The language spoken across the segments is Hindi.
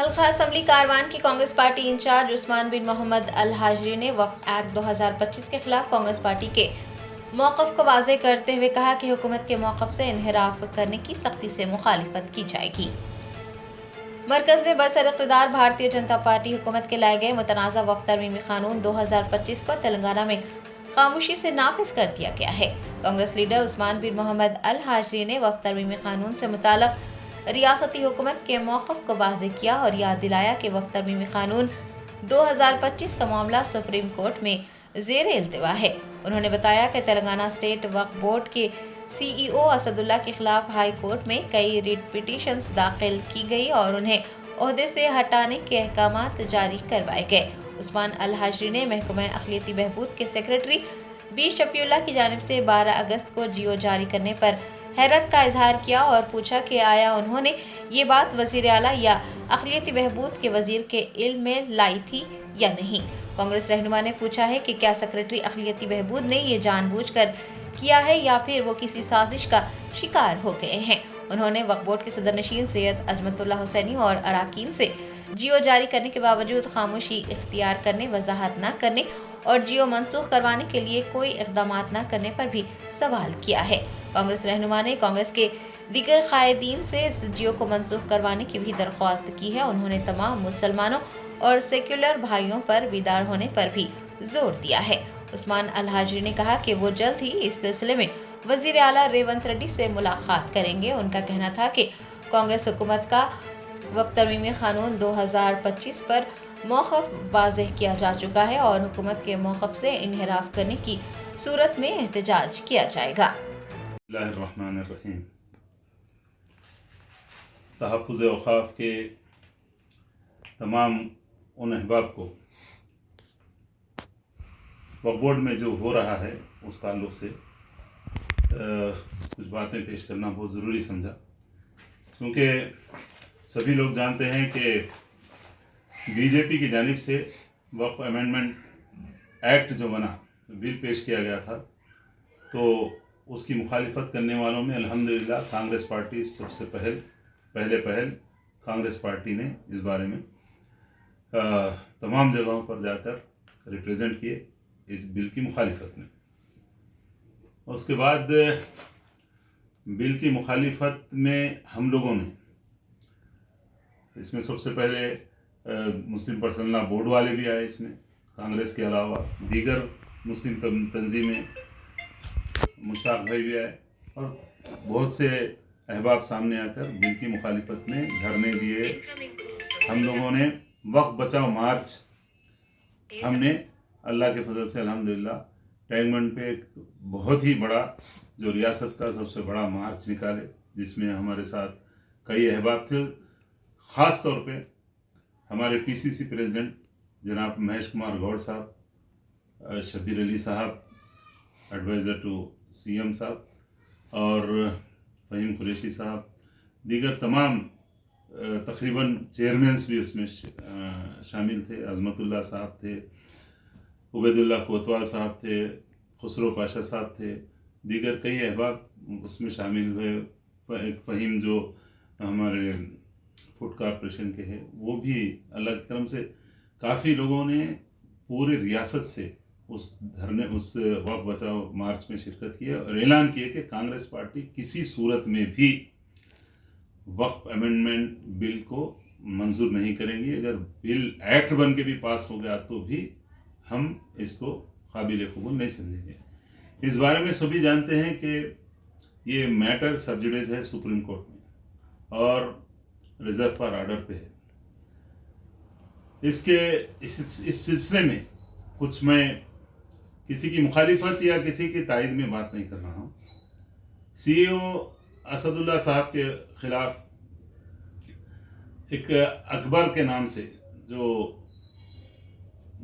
हल्का असम्बली कारवान की कांग्रेस पार्टी इंचार्ज उस्मान बिन मोहम्मद अल हाजरी ने वक्फ एक्ट 2025 के खिलाफ कांग्रेस पार्टी के मौक़िफ़ को वाज़ेह करते हुए कहा कि हुकूमत के मौक़िफ़ से इन्हिराफ करने की सख्ती से मुखालिफत की जाएगी। मरकज़ में बरसर इक़्तिदार भारतीय जनता पार्टी हुकूमत के लाए गए मुतनाज़ा वक्फ तरमीमी कानून 2025 को तेलंगाना में खामोशी से नाफिज कर दिया गया है। कांग्रेस लीडर उस्मान बिन मोहम्मद अल हाजरी ने वक्फ तरमीमी कानून से मुताल्लिक़ रियासती हुकूमत के मौक़िफ़ को वाज़ेह किया और याद दिलाया कि वक्फ तरमीमी कानून 2025 का मामला सुप्रीम कोर्ट में ज़ेरे इल्तिवा है। उन्होंने बताया कि तेलंगाना स्टेट वक्फ बोर्ड के CEO असदुल्ला के खिलाफ हाई कोर्ट में कई रिट पिटीशंस दाखिल की गई और उन्हें ओहदे से हटाने के अहकामात जारी करवाए गए। उस्मान अल हाजरी ने महकमा अक़लियती बहबूद के सेक्रेटरी बी शफीउल्लाह की जानिब से 12 अगस्त को जियो जारी करने पर हैरत का इजहार किया और पूछा कि आया उन्होंने ये बात वज़ीर आला या अक़लियती बहबूद के वज़ीर के इल्म में लाई थी या नहीं। कांग्रेस रहनुमा ने पूछा है कि क्या सेक्रेटरी अक़लियती बहबूद ने ये जानबूझकर किया है या फिर वो किसी साजिश का शिकार हो गए हैं। उन्होंने वक्फ बोर्ड के सदर नशीन सैयद अजमतुल्लाह हुसैनी और अराकीन से जियो जारी करने के बावजूद खामोशी इख्तियार करने, वजाहत न करने और जियो मनसूख करवाने के लिए कोई इक़दाम न करने पर भी सवाल किया है। कांग्रेस रहनुमा ने कांग्रेस के दीगर कायदीन से इस जियो को मनसूख करवाने की भी दरख्वास्त की है। उन्होंने तमाम मुसलमानों और सेक्युलर भाइयों पर बीदार होने पर भी जोर दिया है। उस्मान अल हाजरी ने कहा कि वो जल्द ही इस सिलसिले में वज़ीर आला रेवंत रेड्डी से मुलाकात करेंगे। उनका कहना था कि कांग्रेस हुकूमत का वक्फ तरमीमी कानून 2025 पर मौक़िफ़ वाज़ेह किया जा चुका है और हुकूमत के मौक़िफ़ से इन्हिराफ करने की सूरत में एहतजाज किया जाएगा। बिस्मिल्लाहिर्रहमानिर्रहीम। तहफ़्फ़ुज़ औक़ाफ़ के तमाम उन अहबाब को वक्फ बोर्ड में जो हो रहा है उस ताल्लुक़ से कुछ बातें पेश करना बहुत ज़रूरी समझा, क्योंकि सभी लोग जानते हैं कि बीजेपी की जानिब से वक्फ अमेंडमेंट एक्ट जो बना, बिल पेश किया गया था, तो उसकी मुखालिफत करने वालों में अल्हम्दुलिल्लाह कांग्रेस पार्टी सबसे पहल कांग्रेस पार्टी ने इस बारे में तमाम जगहों पर जाकर रिप्रेजेंट किए इस बिल की मुखालिफत में। उसके बाद बिल की मुखालिफत में हम लोगों ने इसमें सबसे पहले मुस्लिम पर्सनल लॉ बोर्ड वाले भी आए, इसमें कांग्रेस के अलावा दीगर मुस्लिम तंजीमें, मुश्ताक भाई भी आए और बहुत से अहबाब सामने आकर बिल की मुखालिफत में धरने दिए। हम लोगों ने वक्फ बचाओ मार्च, हमने अल्लाह के फजल से अल्हम्दुलिल्लाह टैगमंड पे एक बहुत ही बड़ा जो रियासत का सबसे बड़ा मार्च निकाले, जिसमें हमारे साथ कई अहबाब थे। ख़ास तौर पे हमारे PCC प्रेसिडेंट जनाब महेश कुमार गौड़ साहब, शब्बीर अली साहब एडवाइज़र टू CM साहब और फ़हीम कुरैशी साहब, दीगर तमाम तकरीबन चेयरमैन्स भी उसमें शामिल थे। अज़मतुल्लाह साहब थे, उबैदुल्लाह कोतवाल साहब थे, खुसरो पाशा साहब थे, दीगर कई अहबाब उसमें शामिल हुए। फ़हीम जो हमारे फूड कॉरपोरेशन के हैं, वो भी अलग क्रम से काफ़ी लोगों ने पूरी रियासत से उस वक्फ बचाओ मार्च में शिरकत की और ऐलान किए कि कांग्रेस पार्टी किसी सूरत में भी वक्फ अमेंडमेंट बिल को मंजूर नहीं करेंगी। अगर बिल एक्ट बन के भी पास हो गया तो भी हम इसको काबिल कबूल नहीं समझेंगे। इस बारे में सभी जानते हैं कि ये मैटर सब जुडिस है सुप्रीम कोर्ट में और रिजर्व फॉर ऑर्डर पे है। इस सिलसिले में कुछ मैं किसी की मुखालिफत या किसी की तायद में बात नहीं कर रहा हूँ। CEO असदुल्ला साहब के खिलाफ एक अकबर के नाम से जो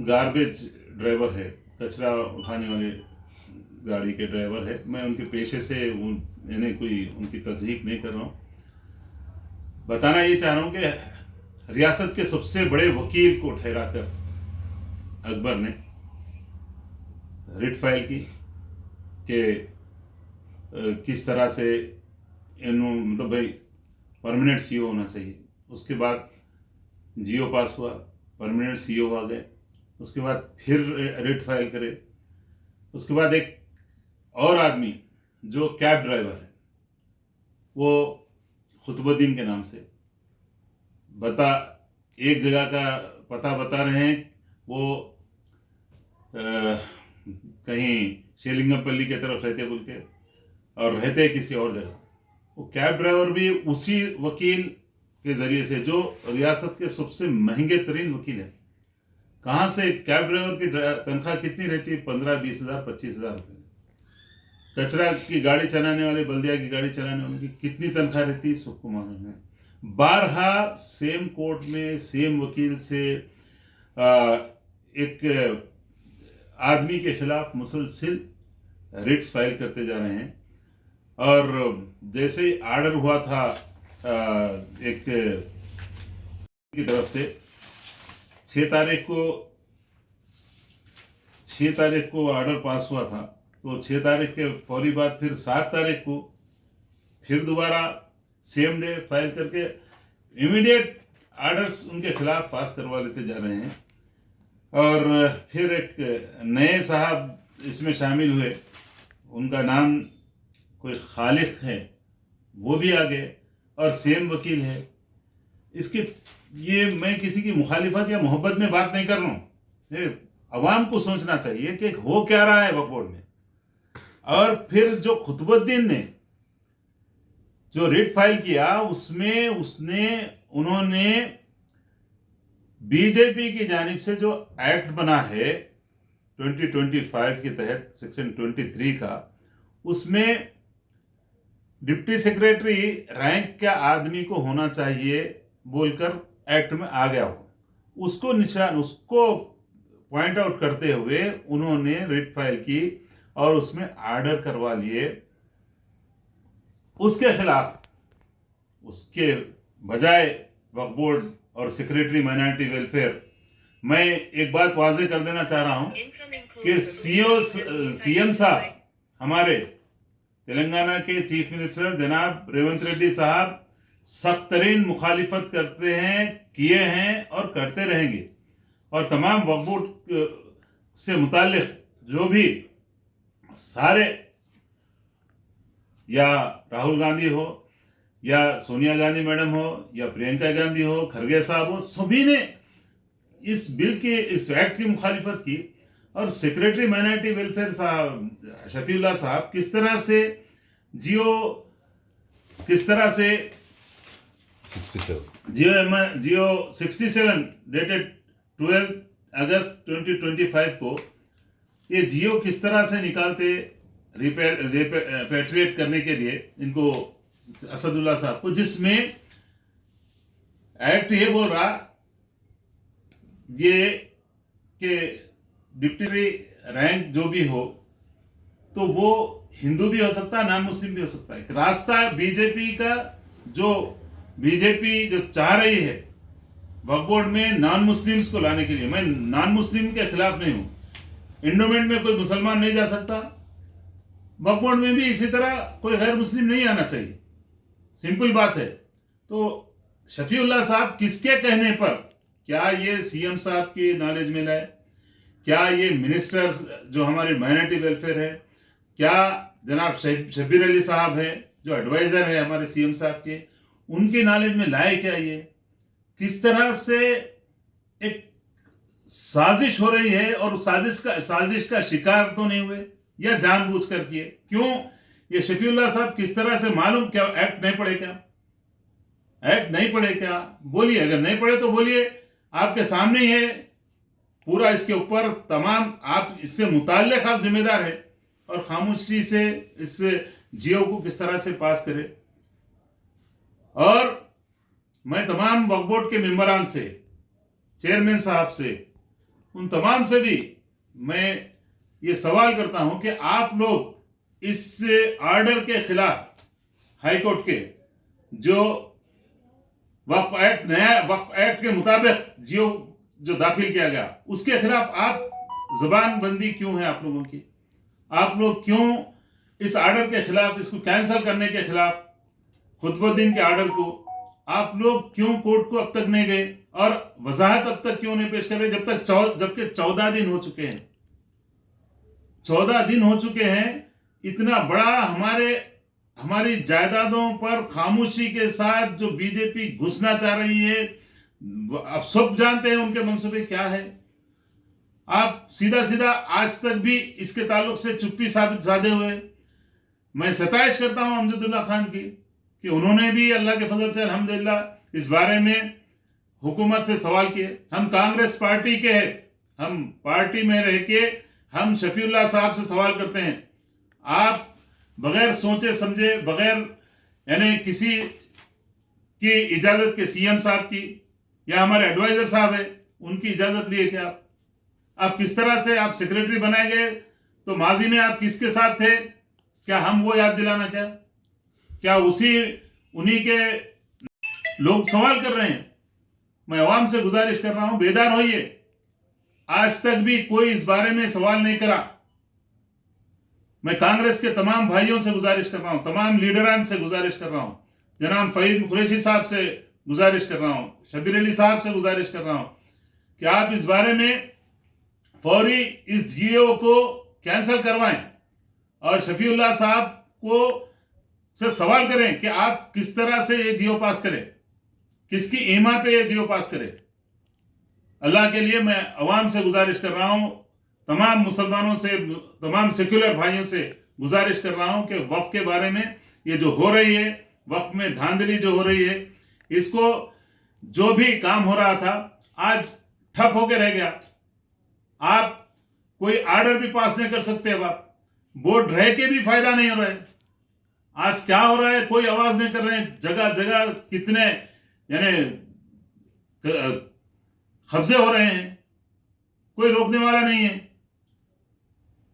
गार्बेज ड्राइवर है, कचरा उठाने वाले गाड़ी के ड्राइवर है, मैं उनके पेशे से यानी कोई उनकी तस्दीक नहीं कर रहा हूँ, बताना ये चाह रहा हूँ कि रियासत के सबसे बड़े वकील को ठहराकर अकबर ने रिट फाइल की कि किस तरह से मतलब भाई परमानेंट CEO होना चाहिए। उसके बाद जियो पास हुआ, परमानेंट सीईओ आ गए, उसके बाद फिर रिट फाइल करे, उसके बाद एक और आदमी जो कैब ड्राइवर है वो खुतबुद्दीन के नाम से एक जगह का पता बता रहे हैं, वो कहीं शेलिंगमपल्ली की तरफ रहते बोल के, और रहते किसी और जगह। वो कैब ड्राइवर भी उसी वकील के जरिए से, जो रियासत के सबसे महंगे तरीन वकील है। कहाँ से कैब ड्राइवर की तनख्वाह कितनी रहती है? 15-20 हज़ार 25 हज़ार रुपये। कचरा की गाड़ी चलाने वाले, बल्दिया की गाड़ी चलाने वाले की कितनी तनख्वाह रहती है? सबको मालूम है। बारहा सेम कोर्ट में सेम वकील से एक आदमी के खिलाफ मुसलसिल रिट्स फाइल करते जा रहे हैं। और जैसे ही आर्डर हुआ था एक की तरफ से 6 तारीख को ऑर्डर पास हुआ था, तो 6 तारीख के फौरी बाद फिर 7 तारीख को फिर दोबारा सेम डे फाइल करके इमीडिएट ऑर्डर्स उनके खिलाफ पास करवा लेते जा रहे हैं। और फिर एक नए साहब इसमें शामिल हुए, उनका नाम कोई खालिक है, वो भी आ गए और सेम वकील है। इसके ये मैं किसी की मुखालिफत या मोहब्बत में बात नहीं कर रहा हूँ, अवाम को सोचना चाहिए कि हो क्या रहा है वक्फ बोर्ड में। और फिर जो खुतबुद्दीन ने जो रिट फाइल किया, उसमें उन्होंने बीजेपी की जानिब से जो एक्ट बना है 2025 के तहत सेक्शन 23 का, उसमें डिप्टी सेक्रेटरी रैंक का आदमी को होना चाहिए बोलकर एक्ट में आ गया हो, उसको पॉइंट आउट करते हुए उन्होंने रिट फाइल की और उसमें ऑर्डर करवा लिए उसके खिलाफ। उसके बजाय वक्फ बोर्ड और सेक्रेटरी माइनॉरिटी वेलफेयर, मैं एक बात वाजे कर देना चाह रहा हूं कि सीएम साहब, हमारे तेलंगाना के चीफ मिनिस्टर जनाब रेवंत रेड्डी साहब सख्त तरीन मुखालिफत करते हैं, किए हैं और करते रहेंगे। और तमाम वक्फ बोर्ड से मुताल्लिक जो भी सारे, या राहुल गांधी हो या सोनिया गांधी मैडम हो या प्रियंका गांधी हो, खरगे साहब हो, सभी ने इस बिल की, इस एक्ट की मुखालिफत की। और सेक्रेटरी माइनॉरिटी वेलफेयर साहब शफीउल्लाह साहब किस तरह से जियो 67 डेटेड 12 अगस्त 2025 को ये जियो किस तरह से निकालते रिपेट्रिएट करने के लिए इनको, असदुल्ला साहब को, जिसमें एक्ट ये बोल रहा ये कि डिप्टी रैंक जो भी हो तो वो हिंदू भी हो सकता है, नॉन मुस्लिम भी हो सकता है। एक रास्ता बीजेपी जो चाह रही है वक्फ बोर्ड में नॉन मुस्लिम्स को लाने के लिए, मैं नॉन मुस्लिम के खिलाफ नहीं हूं। इंडोमेंट में कोई मुसलमान नहीं जा सकता, वक्फ बोर्ड में भी इसी तरह कोई गैर मुस्लिम नहीं आना चाहिए, सिंपल बात है। तो शफीउल्लाह साहब किसके कहने पर, क्या ये सीएम साहब की नॉलेज में लाए, क्या ये मिनिस्टर्स जो हमारे माइनॉरिटी वेलफेयर है, क्या जनाब शब्बीर अली साहब है जो एडवाइजर है हमारे सीएम साहब के, उनकी नॉलेज में लाए क्या? ये किस तरह से एक साजिश हो रही है, और साजिश का शिकार तो नहीं हुए या जानबूझकर किए? क्यों ये शफीउल्लाह साहब किस तरह से मालूम, क्या एक्ट नहीं पढ़े क्या? एक्ट नहीं पढ़े क्या? बोलिए, अगर नहीं पढ़े तो बोलिए, आपके सामने ही है पूरा, इसके ऊपर तमाम, आप इससे मुताल्लिक आप जिम्मेदार है, और खामोशी से इस जियो को किस तरह से पास करे। और मैं तमाम वक्फ बोर्ड के मेंबरान से, चेयरमैन साहब से, उन तमाम से भी मैं ये सवाल करता हूं कि आप लोग इस ऑर्डर के खिलाफ, हाईकोर्ट के जो नया वक्फ एक्ट के मुताबिक जियो जो दाखिल किया गया, उसके खिलाफ आप जबान बंदी क्यों है आप लोगों की? आप लोग क्यों इस ऑर्डर के खिलाफ, इसको कैंसिल करने के खिलाफ, खुतबुद्दीन के ऑर्डर को आप लोग क्यों कोर्ट को अब तक नहीं गए? और वजाहत अब तक क्यों नहीं पेश कर रहे, जबकि 14 दिन हो चुके हैं। 14 दिन हो चुके हैं। इतना बड़ा हमारी जायदादों पर खामोशी के साथ जो बीजेपी घुसना चाह रही है, अब सब जानते हैं उनके मंसूबे क्या है। आप सीधा सीधा आज तक भी इसके ताल्लुक से चुप्पी साधे हुए। मैं सताइश करता हूं अमजदुल्ला खान की कि उन्होंने भी अल्लाह के फजल से अल्हम्दुलिल्लाह इस बारे में हुकूमत से सवाल किए। हम कांग्रेस पार्टी के हैं, हम पार्टी में रह के हम शफीउल्लाह साहब से सवाल करते हैं। आप बगैर सोचे समझे, बगैर यानी किसी की इजाजत के, सीएम साहब की या हमारे एडवाइजर साहब है उनकी इजाजत लिए क्या आप किस तरह से आप सेक्रेटरी बनाए गए, तो माजी में आप किसके साथ थे, क्या हम वो याद दिलाना, क्या उन्हीं के लोग सवाल कर रहे हैं। मैं अवाम से गुजारिश कर रहा हूं, बेदार होइए। आज तक भी कोई इस बारे में सवाल नहीं करा। मैं कांग्रेस के तमाम भाइयों से गुजारिश कर रहा हूं, तमाम लीडरान से गुजारिश कर रहा हूं, जनाब फहीम कुरैशी साहब से गुजारिश कर रहा हूं, शबीर अली साहब से गुजारिश कर रहा हूं कि आप इस बारे में फौरी इस जीओ को कैंसिल करवाएं और शफीउल्लाह साहब को से सवाल करें कि आप किस तरह से ये जीओ पास करें, किसकी ईमा पे ये जीओ पास करें। अल्लाह के लिए मैं अवाम से गुजारिश कर रहा हूं, तमाम मुसलमानों से, तमाम सेक्युलर भाइयों से गुजारिश कर रहा हूं कि वक्फ के बारे में ये जो हो रही है, वक्फ में धांधली जो हो रही है, इसको जो भी काम हो रहा था आज ठप होकर रह गया। आप कोई आर्डर भी पास नहीं कर सकते। अब आप बोर्ड रह के भी फायदा नहीं हो रहा है। आज क्या हो रहा है, कोई आवाज नहीं कर रहे हैं। जगह जगह कितने यानी कब्जे हो रहे हैं, कोई रोकने वाला नहीं है।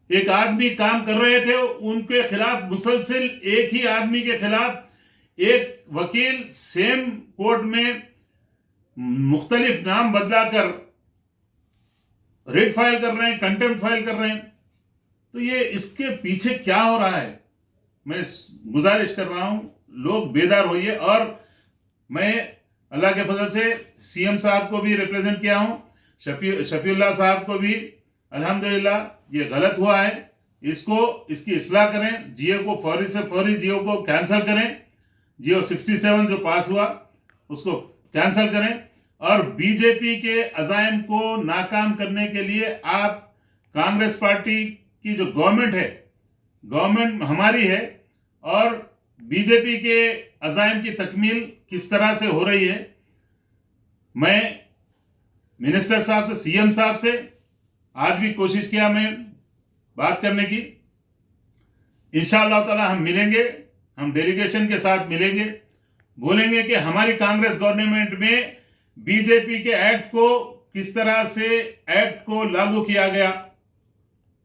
एक आदमी काम कर रहे थे, उनके खिलाफ मुसलसिल एक ही आदमी के खिलाफ एक वकील सेम कोर्ट में मुख्तलिफ नाम बदलाकर रेट फाइल कर रहे हैं, कंटेम्प्ट फाइल कर रहे हैं। तो ये इसके पीछे क्या हो रहा है, मैं गुजारिश कर रहा हूं लोग बेदार होइए। और मैं अल्लाह के फजल से सीएम साहब को भी रिप्रेजेंट किया हूं, शफीउल्लाह साहब को भी। अल्हम्दुलिल्लाह ये गलत हुआ है, इसकी इस्लाह करें। जियो को फौरी से फौरी जियो को कैंसिल करें। जियो 67 जो पास हुआ उसको कैंसिल करें और बीजेपी के अज़ाइम को नाकाम करने के लिए आप कांग्रेस पार्टी की जो गवर्नमेंट है, गवर्नमेंट हमारी है, और बीजेपी के अज़ाइम की तकमील किस तरह से हो रही है। मैं मिनिस्टर साहब से, सीएम साहब से आज भी कोशिश किया मैं बात करने की। इंशाअल्लाह ताला हम मिलेंगे, हम डेलीगेशन के साथ मिलेंगे, बोलेंगे कि हमारी कांग्रेस गवर्नमेंट में बीजेपी के एक्ट को किस तरह से एक्ट को लागू किया गया,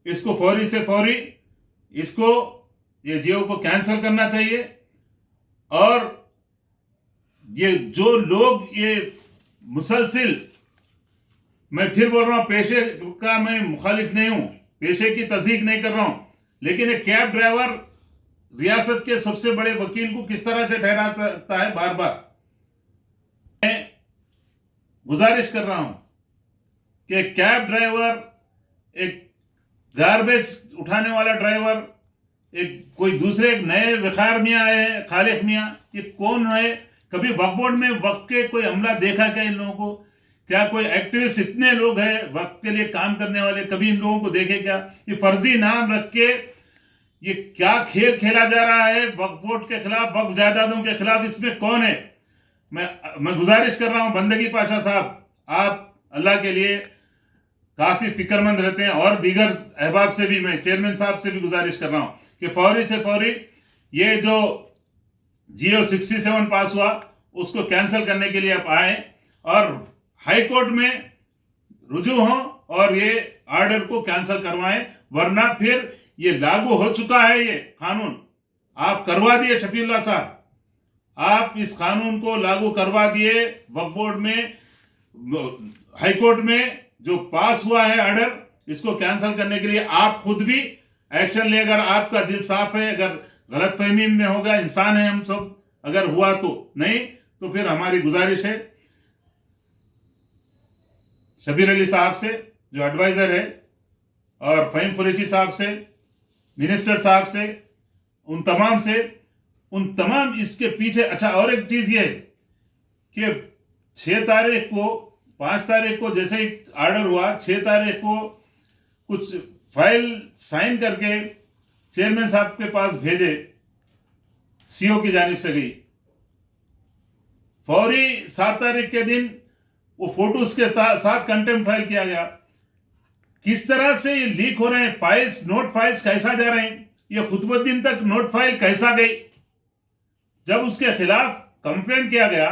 इसको फौरी से फौरी ये जियो को कैंसिल करना चाहिए। और ये जो लोग ये मुसलसिल, मैं फिर बोल रहा हूं, पेशे का मैं मुखालिफ नहीं हूं, पेशे की तस्दीक नहीं कर रहा हूं, लेकिन एक कैब ड्राइवर रियासत के सबसे बड़े वकील को किस तरह से ठहरा सकता है बार बार। मैं गुजारिश कर रहा हूं कि कैब ड्राइवर, एक गार्बेज उठाने वाला ड्राइवर, कोई दूसरे एक नए वखार मियाँ आए हैं, खालिक मियाँ, ये कौन है? कभी वक्फ बोर्ड में वक्फ के कोई अमला देखा क्या इन लोगों को? क्या कोई एक्टिविस्ट, इतने लोग हैं वक्फ के लिए काम करने वाले, कभी इन लोगों को देखे क्या? ये फर्जी नाम रख के ये क्या खेल खेला जा रहा है वक्फ बोर्ड के खिलाफ, वक्फ जायदादों के खिलाफ? इसमें कौन है? मैं गुजारिश कर रहा हूं, बंदगी पाशा साहब, आप अल्लाह के लिए काफी फिक्रमंद रहते हैं, और दीगर अहबाब से भी, मैं चेयरमैन साहब से भी गुजारिश कर रहा हूं कि फौरी से फौरी ये जो जियो 67 पास हुआ उसको कैंसिल करने के लिए आप आए और हाई कोर्ट में रुजू हों और ये ऑर्डर को कैंसिल करवाएं, वरना फिर ये लागू हो चुका है ये कानून, आप करवा दिए शफीउल्लाह साहब, आप इस कानून को लागू करवा दिए। वक्फ बोर्ड में, हाई कोर्ट में जो पास हुआ है ऑर्डर, इसको कैंसिल करने के लिए आप खुद भी एक्शन ले, अगर आपका दिल साफ है, अगर गलतफहमी में होगा, इंसान है हम सब, अगर हुआ तो, नहीं तो फिर हमारी गुजारिश है शबीर अली साहब से जो एडवाइज़र है, और फ़हीम कुरैशी साहब से, मिनिस्टर साहब से, उन तमाम इसके पीछे। अच्छा, और एक चीज़ ये है कि 5 तारीख को जैसे ही ऑर्डर हुआ, 6 तारीख को कुछ फाइल साइन करके चेयरमैन साहब के पास भेजे, सीओ की जानिब से गई। फौरी 7 तारीख के दिन वो फोटोज के साथ कंटेम्प्ट फाइल किया गया। किस तरह से ये लीक हो रहे हैं फाइल्स, नोट फाइल्स कैसा जा रहे हैं, ये खुतबुद्दीन तक नोट फाइल कैसा गई। जब उसके खिलाफ कंप्लेंट किया गया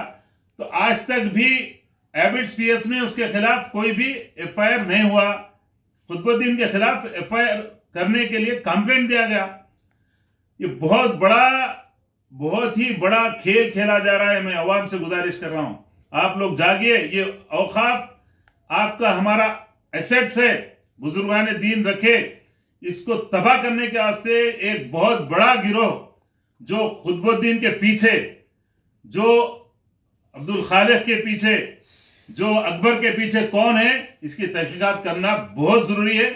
तो आज तक भी एबिट्स पीएस में उसके खिलाफ कोई भी एफआईआर नहीं हुआ। खुतबुद्दीन के खिलाफ एफआईआर करने के लिए कंप्लेंट दिया गया। ये बहुत ही बड़ा खेल खेला जा रहा है। मैं अवाम से गुजारिश कर रहा हूं, आप लोग जागिए। ये औकाफ आपका हमारा एसेट्स है, बुजुर्गान दीन रखे। इसको तबाह करने के वास्ते एक बहुत बड़ा गिरोह जो खुतबुद्दीन के पीछे, जो अब्दुल खालिक के पीछे, जो अकबर के पीछे कौन है, इसकी तहकीकात करना बहुत जरूरी है।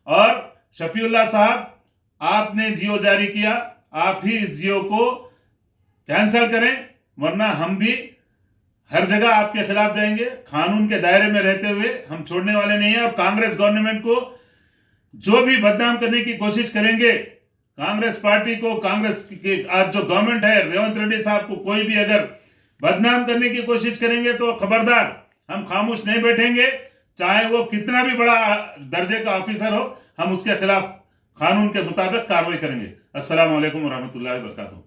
और शफीउल्लाह साहब, आपने जियो जारी किया, आप ही इस जियो को कैंसिल करें, वरना हम भी हर जगह आपके खिलाफ जाएंगे। कानून के दायरे में रहते हुए हम छोड़ने वाले नहीं हैं। और कांग्रेस गवर्नमेंट को जो भी बदनाम करने की कोशिश करेंगे, कांग्रेस पार्टी को, कांग्रेस के आज जो गवर्नमेंट है, रेवंत रेड्डी साहब को कोई भी अगर बदनाम करने की कोशिश करेंगे तो खबरदार, हम खामोश नहीं बैठेंगे। चाहे वो कितना भी बड़ा दर्जे का ऑफिसर हो, हम उसके खिलाफ कानून के मुताबिक कार्रवाई करेंगे। अस्सलाम वालेकुम व रहमतुल्लाहि व बरकातहू।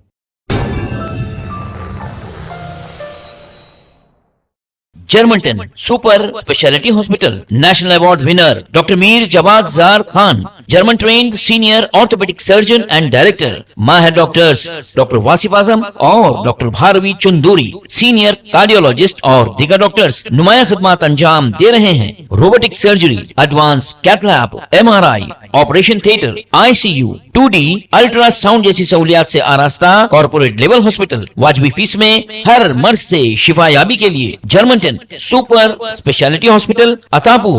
Germanten super speciality hospital, national award winner doctor Mir Jawad Zar Khan, German trained senior orthopaedic surgeon and director, माहिर डॉक्टर्स डॉक्टर वासिफ आजम और doctor Bharavi Chanduri, senior cardiologist और दीगर डॉक्टर्स नुमाया खिदमत अंजाम दे रहे हैं। Robotic surgery, advance cath lab, MRI, operation theatre, ICU, 2D ultrasound जैसी सहूलियात से आरास्ता कॉर्पोरेट लेवल हॉस्पिटल। वाजबी फीस में हर मर्ज से शिफायाबी के लिए Germanton super speciality hospital, Attapur.